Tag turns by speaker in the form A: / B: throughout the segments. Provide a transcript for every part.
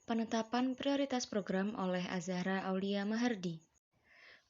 A: Penetapan prioritas program oleh Azhara Aulia Mahardi.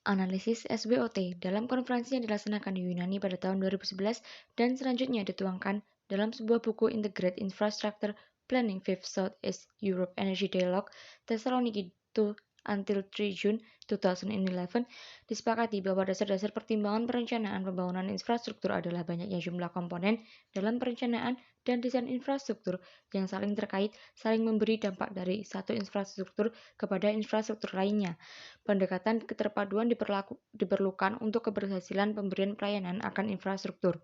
A: Analisis SBOT dalam konferensi yang dilaksanakan di Yunani pada tahun 2011 dan selanjutnya dituangkan dalam sebuah buku Integrated Infrastructure Planning 5th Southeast Europe Energy Dialogue Thessaloniki 2 until 3 June 2011, disepakati bahwa dasar-dasar pertimbangan perencanaan pembangunan infrastruktur adalah banyaknya jumlah komponen dalam perencanaan dan desain infrastruktur yang saling terkait, saling memberi dampak dari satu infrastruktur kepada infrastruktur lainnya. Pendekatan keterpaduan diperlukan untuk keberhasilan pemberian pelayanan akan infrastruktur.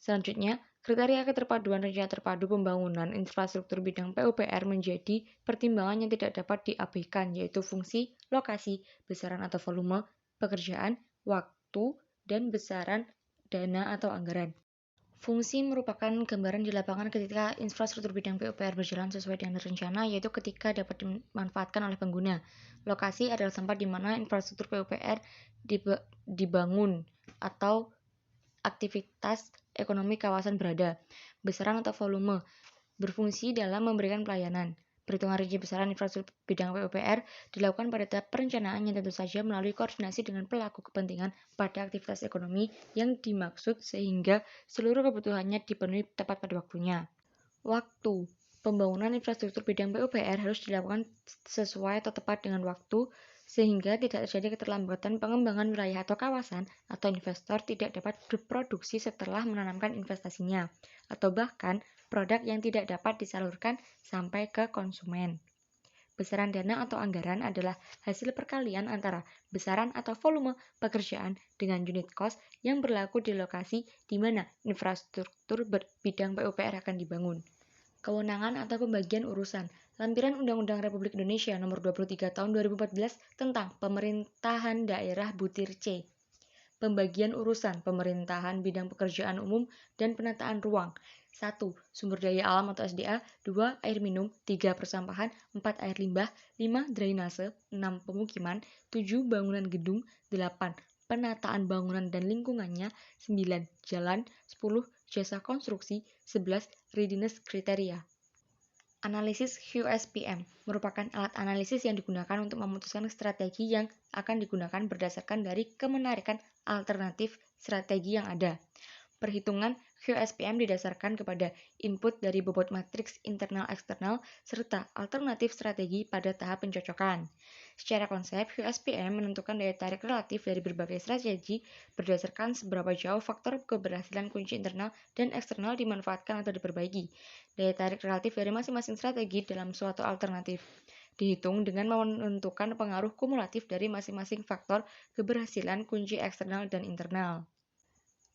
A: Selanjutnya, kriteria keterpaduan rencana terpadu pembangunan infrastruktur bidang PUPR menjadi pertimbangan yang tidak dapat diabaikan, yaitu fungsi, lokasi, besaran atau volume, pekerjaan, waktu, dan besaran dana atau anggaran. Fungsi merupakan gambaran di lapangan ketika infrastruktur bidang PUPR berjalan sesuai dengan rencana, yaitu ketika dapat dimanfaatkan oleh pengguna. Lokasi adalah tempat di mana infrastruktur PUPR dibangun atau aktivitas ekonomi kawasan berada. Besaran atau volume berfungsi dalam memberikan pelayanan. Perhitungan rinci besaran infrastruktur bidang PUPR dilakukan pada tahap perencanaan yang tentu saja melalui koordinasi dengan pelaku kepentingan pada aktivitas ekonomi yang dimaksud sehingga seluruh kebutuhannya dipenuhi tepat pada waktunya. Waktu pembangunan infrastruktur bidang PUPR harus dilakukan sesuai atau tepat dengan waktu sehingga tidak terjadi keterlambatan pengembangan wilayah atau kawasan atau investor tidak dapat berproduksi setelah menanamkan investasinya atau bahkan produk yang tidak dapat disalurkan sampai ke konsumen. Besaran dana atau anggaran adalah hasil perkalian antara besaran atau volume pekerjaan dengan unit cost yang berlaku di lokasi di mana infrastruktur bidang PUPR akan dibangun. Kewenangan atau pembagian urusan. Lampiran Undang-Undang Republik Indonesia Nomor 23 Tahun 2014 tentang Pemerintahan Daerah Butir C. Pembagian urusan pemerintahan bidang pekerjaan umum dan penataan ruang. 1. Sumber daya alam atau SDA. 2. Air minum. 3. Persampahan. 4. Air limbah. 5. Drainase. 6. Pemukiman. 7. Bangunan gedung. 8. Penataan bangunan dan lingkungannya. 9. Jalan. 10. Jasa konstruksi. 11. Readiness kriteria. Analisis QSPM merupakan alat analisis yang digunakan untuk memutuskan strategi yang akan digunakan berdasarkan dari kemenarikan alternatif strategi yang ada. Perhitungan QSPM didasarkan kepada input dari bobot matriks internal-eksternal serta alternatif strategi pada tahap pencocokan. Secara konsep, QSPM menentukan daya tarik relatif dari berbagai strategi berdasarkan seberapa jauh faktor keberhasilan kunci internal dan eksternal dimanfaatkan atau diperbaiki. Daya tarik relatif dari masing-masing strategi dalam suatu alternatif dihitung dengan menentukan pengaruh kumulatif dari masing-masing faktor keberhasilan kunci eksternal dan internal.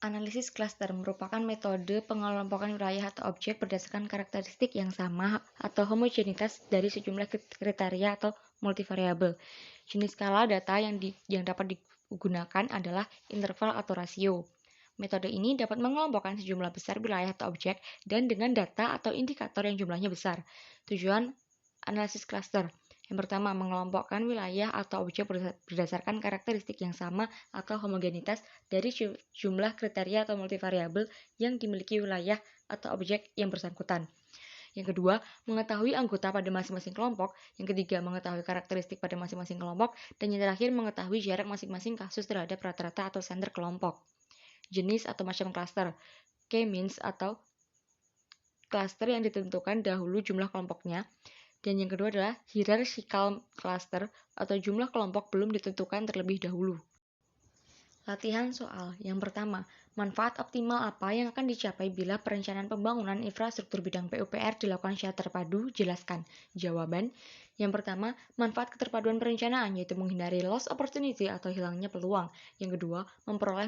A: Analisis klaster merupakan metode pengelompokan wilayah atau objek berdasarkan karakteristik yang sama atau homogenitas dari sejumlah kriteria atau multivariabel. Jenis skala data yang dapat digunakan adalah interval atau rasio. Metode ini dapat mengelompokkan sejumlah besar wilayah atau objek dan dengan data atau indikator yang jumlahnya besar. Tujuan analisis klaster. Yang pertama, mengelompokkan wilayah atau objek berdasarkan karakteristik yang sama atau homogenitas dari jumlah kriteria atau multivariabel yang dimiliki wilayah atau objek yang bersangkutan. Yang kedua, mengetahui anggota pada masing-masing kelompok. Yang ketiga, mengetahui karakteristik pada masing-masing kelompok. Dan yang terakhir, mengetahui jarak masing-masing kasus terhadap rata-rata atau senter kelompok. Jenis atau macam klaster. K-means atau klaster yang ditentukan dahulu jumlah kelompoknya. Dan yang kedua adalah hierarchical cluster atau jumlah kelompok belum ditentukan terlebih dahulu. Latihan soal. Yang pertama, manfaat optimal apa yang akan dicapai bila perencanaan pembangunan infrastruktur bidang PUPR dilakukan secara terpadu? Jelaskan. Jawaban. Yang pertama, manfaat keterpaduan perencanaan yaitu menghindari loss opportunity atau hilangnya peluang. Yang kedua, memperoleh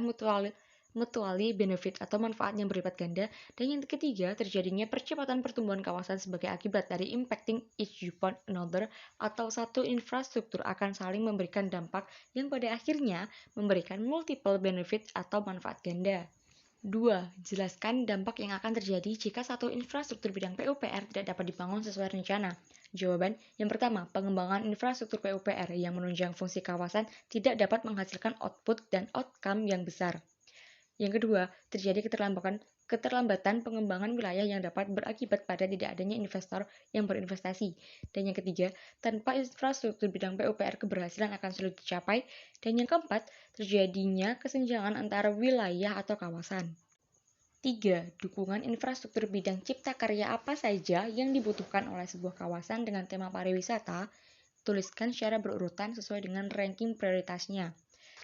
A: mutually benefit atau manfaat yang berlipat ganda, dan yang ketiga terjadinya percepatan pertumbuhan kawasan sebagai akibat dari impacting each upon another atau satu infrastruktur akan saling memberikan dampak yang pada akhirnya memberikan multiple benefit atau manfaat ganda. 2. Jelaskan dampak yang akan terjadi jika satu infrastruktur bidang PUPR tidak dapat dibangun sesuai rencana. Jawaban. Yang pertama, pengembangan infrastruktur PUPR yang menunjang fungsi kawasan tidak dapat menghasilkan output dan outcome yang besar. Yang kedua, terjadi keterlambatan pengembangan wilayah yang dapat berakibat pada tidak adanya investor yang berinvestasi. Dan yang ketiga, tanpa infrastruktur bidang PUPR keberhasilan akan sulit dicapai. Dan yang keempat, terjadinya kesenjangan antara wilayah atau kawasan. 3. Dukungan infrastruktur bidang cipta karya apa saja yang dibutuhkan oleh sebuah kawasan dengan tema pariwisata? Tuliskan secara berurutan sesuai dengan ranking prioritasnya.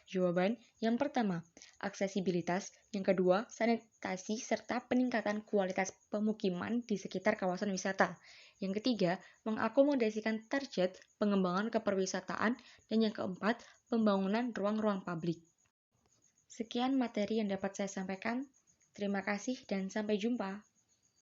A: Jawaban yang pertama, aksesibilitas. Yang kedua, sanitasi serta peningkatan kualitas pemukiman di sekitar kawasan wisata. Yang ketiga, mengakomodasikan target pengembangan keperwisataan. Dan yang keempat, pembangunan ruang-ruang publik. Sekian materi yang dapat saya sampaikan. Terima kasih dan sampai jumpa.